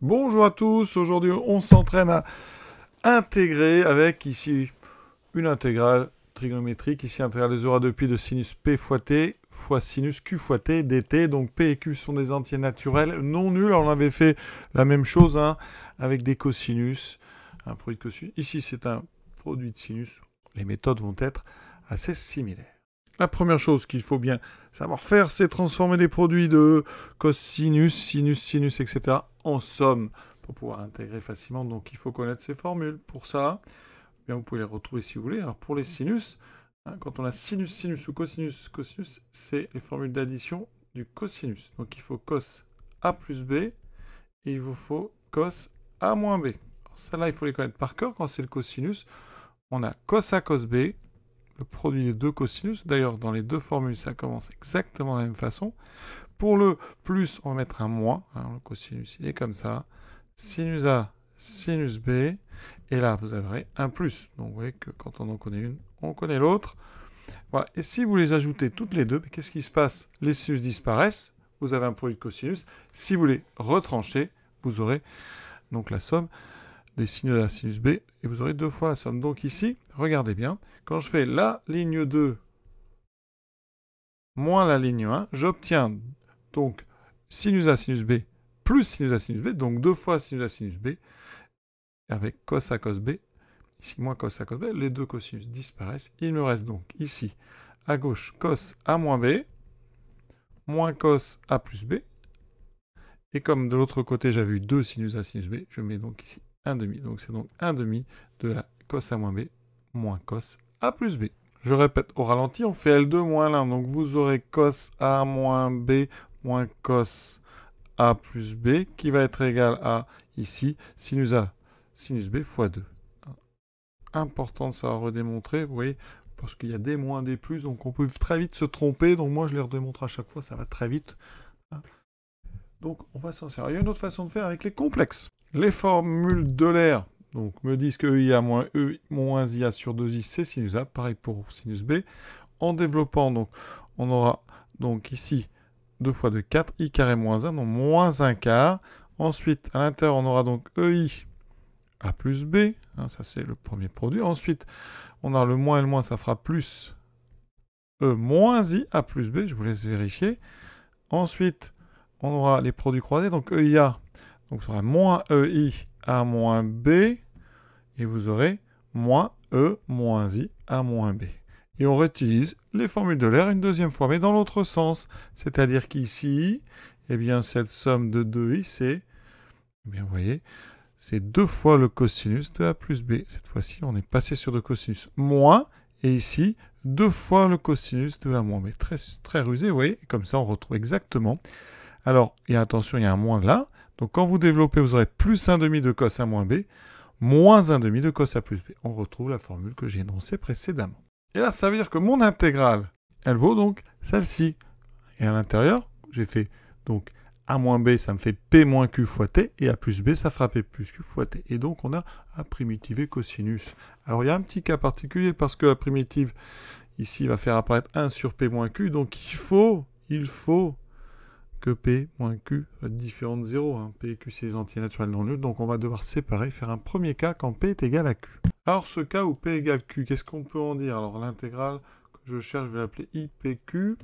Bonjour à tous, aujourd'hui on s'entraîne à intégrer avec ici une intégrale trigonométrique, ici intégrale des horaires de pi de sinus p fois t fois sinus q fois t dt, donc p et q sont des entiers naturels non nuls. Alors, on avait fait la même chose avec des cosinus, un produit de cosinus, ici c'est un produit de sinus, les méthodes vont être assez similaires. La première chose qu'il faut bien savoir faire, c'est transformer des produits de cosinus, sinus, sinus, etc. en somme pour pouvoir intégrer facilement. Donc, il faut connaître ces formules. Pour ça, bien, vous pouvez les retrouver si vous voulez. Alors, pour les sinus, quand on a sinus, sinus ou cosinus, cosinus, c'est les formules d'addition du cosinus. Donc, il faut cos a plus b et il vous faut cos a moins b. Celle-là, il faut les connaître par cœur. Quand c'est le cosinus, on a cos a cos b, le produit des deux cosinus. D'ailleurs, dans les deux formules, ça commence exactement de la même façon. Pour le plus, on va mettre un moins. Le cosinus, il est comme ça. Sinus A, sinus B. Et là, vous avez un plus. Donc, vous voyez que quand on en connaît une, on connaît l'autre. Voilà. Et si vous les ajoutez toutes les deux, qu'est-ce qui se passe? Les sinus disparaissent. Vous avez un produit de cosinus. Si vous les retranchez, vous aurez donc la somme des sinus A, sinus B, et vous aurez deux fois la somme. Donc ici, regardez bien, quand je fais la ligne 2 moins la ligne 1, j'obtiens donc sinus A, sinus B, plus sinus A, sinus B, donc deux fois sinus A, sinus B, avec cos A, cos B, ici moins cos A, cos B, les deux cosinus disparaissent. Il me reste donc ici, à gauche, cos A moins B, moins cos A plus B, et comme de l'autre côté, j'avais eu 2 sinus A, sinus B, je mets donc ici 1 demi. Donc c'est donc 1 demi de la cos A moins B moins cos A plus B. Je répète, au ralenti, on fait L2 moins l'1. Donc vous aurez cos A moins B moins cos A plus B qui va être égal à, ici, sinus A, sinus B fois 2. Important de savoir redémontrer, vous voyez, parce qu'il y a des moins, des plus, donc on peut très vite se tromper. Donc moi, je les redémontre à chaque fois, ça va très vite. Donc, on va s'en servir. Il y a une autre façon de faire avec les complexes. Les formules d'Euler donc, me disent que EIA moins E moins IA sur 2I, c'est sinus A. Pareil pour sinus B. En développant, donc, on aura donc ici 2 fois 2, 4, I carré moins 1, donc moins 1 quart. Ensuite, à l'intérieur, on aura donc EI A plus B. Ça, c'est le premier produit. Ensuite, on a le moins et le moins, ça fera plus E moins I A plus B. Je vous laisse vérifier. Ensuite, on aura les produits croisés, donc EIA, donc sera moins EI A moins B, et vous aurez moins E moins I A moins B. Et on réutilise les formules d'Euler une deuxième fois, mais dans l'autre sens. C'est-à-dire qu'ici, eh bien, cette somme de 2i, c'est, eh bien, vous voyez, c'est 2 fois le cosinus de A plus B. Cette fois-ci, on est passé sur le cosinus moins, et ici, 2 fois le cosinus de A moins B. Très, très rusé, vous voyez, comme ça, on retrouve exactement. Alors, attention, il y a un moins là. Donc, quand vous développez, vous aurez plus 1 demi de cos A moins B, moins 1 demi de cos A plus B. On retrouve la formule que j'ai énoncée précédemment. Et là, ça veut dire que mon intégrale, elle vaut donc celle-ci. Et à l'intérieur, j'ai fait donc A moins B, ça me fait P moins Q fois T, et A plus B, ça fera P plus Q fois T. Et donc, on a à primitiver cosinus. Alors, il y a un petit cas particulier, parce que la primitive, ici, va faire apparaître 1 sur P moins Q, donc il faut que P moins Q soit différent de 0. P et Q, c'est les entiers naturels non nuls. Donc, on va devoir séparer, faire un premier cas quand P est égal à Q. Alors, ce cas où P égale Q, qu'est-ce qu'on peut en dire? Alors, l'intégrale que je cherche, je vais l'appeler IPQ.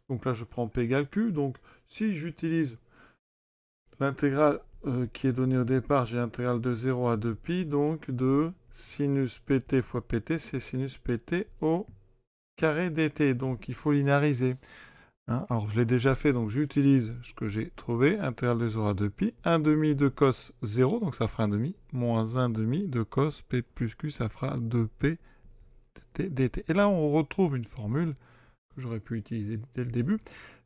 Donc là, je prends P égale Q. Donc, si j'utilise l'intégrale qui est donnée au départ, j'ai l'intégrale de 0 à 2pi. Donc, de sinus PT fois PT, c'est sinus PT au carré dt. Donc, il faut linéariser. Alors, je l'ai déjà fait, donc j'utilise ce que j'ai trouvé, intégrale de 0 à 2pi, 1 demi de cos 0, donc ça fera 1 demi, moins 1 demi de cos p plus q, ça fera 2p dt. Et là, on retrouve une formule que j'aurais pu utiliser dès le début,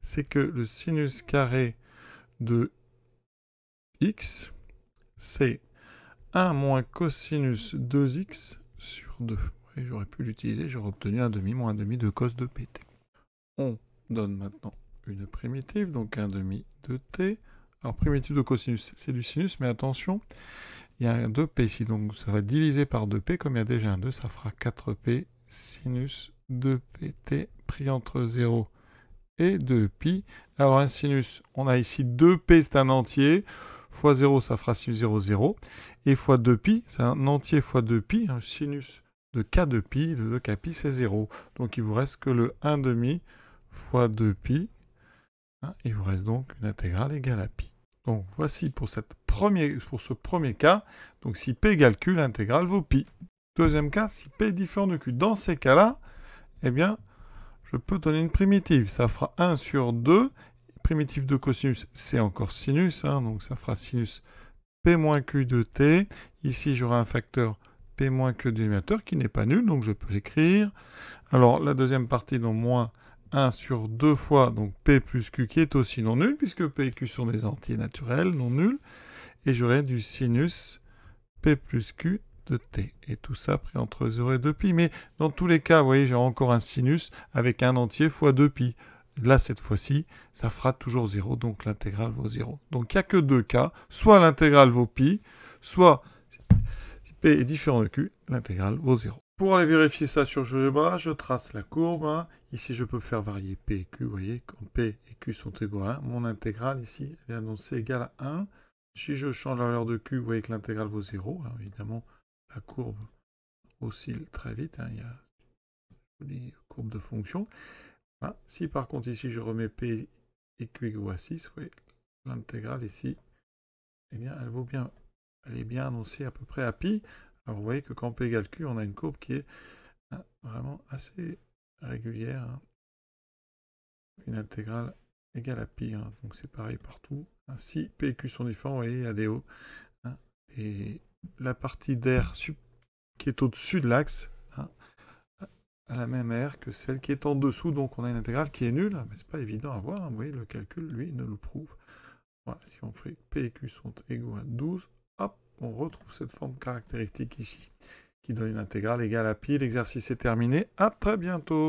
c'est que le sinus carré de x, c'est 1 moins cosinus 2x sur 2. Et j'aurais pu l'utiliser, j'aurais obtenu 1 demi moins 1 demi de cos de pt. On donne maintenant une primitive, donc 1 demi de t. Alors, primitive de cosinus, c'est du sinus, mais attention, il y a un 2p ici, donc ça va diviser par 2p, comme il y a déjà un 2, ça fera 4p sinus 2pt pris entre 0 et 2pi. Alors, un sinus, on a ici 2p, c'est un entier, fois 0, ça fera sinus 0, 0. Et fois 2pi, c'est un entier fois 2pi, un sinus de k de pi, de 2kpi, c'est 0. Donc il vous reste que le 1,5 fois 2pi. Il vous reste donc une intégrale égale à pi. Donc voici pour ce premier cas. Donc si p égale q, l'intégrale vaut pi. Deuxième cas, si p est différent de q. Dans ces cas-là, eh bien, je peux donner une primitive. Ça fera 1 sur 2. Primitive de cosinus, c'est encore sinus. Donc ça fera sinus p moins q de t. Ici, j'aurai un facteur p moins q dénominateur qui n'est pas nul. Donc je peux l'écrire. Alors la deuxième partie, donc moins 1 sur 2 fois donc p plus q qui est aussi non nul, puisque p et q sont des entiers naturels non nuls. Et j'aurai du sinus p plus q de t. Et tout ça pris entre 0 et 2pi. Mais dans tous les cas, vous voyez, j'ai encore un sinus avec un entier fois 2pi. Là, cette fois-ci, ça fera toujours 0, donc l'intégrale vaut 0. Donc il n'y a que deux cas. Soit l'intégrale vaut pi, soit si p est différent de q, l'intégrale vaut 0. Pour aller vérifier ça sur GeoGebra, je trace la courbe. Ici, je peux faire varier p et q. Vous voyez, quand p et q sont égaux à 1, mon intégrale ici, elle est annoncée égale à 1. Si je change la valeur de q, vous voyez que l'intégrale vaut 0. Alors, évidemment, la courbe oscille très vite. Il y a une courbe de fonction. Si par contre ici je remets p et q égaux à 6, vous voyez, l'intégrale ici, eh bien, elle est bien annoncée à peu près à pi. Alors vous voyez que quand p égale q, on a une courbe qui est vraiment assez régulière. Une intégrale égale à pi. Donc c'est pareil partout. Si p et q sont différents, vous voyez, il y a des hauts. Et la partie d'air qui est au-dessus de l'axe a la même aire que celle qui est en dessous. Donc on a une intégrale qui est nulle. Mais c'est pas évident à voir. Vous voyez, le calcul, lui, ne le prouve. Voilà, si on fait p et q sont égaux à 12, hop, on retrouve cette forme caractéristique ici, qui donne une intégrale égale à pi. L'exercice est terminé. À très bientôt.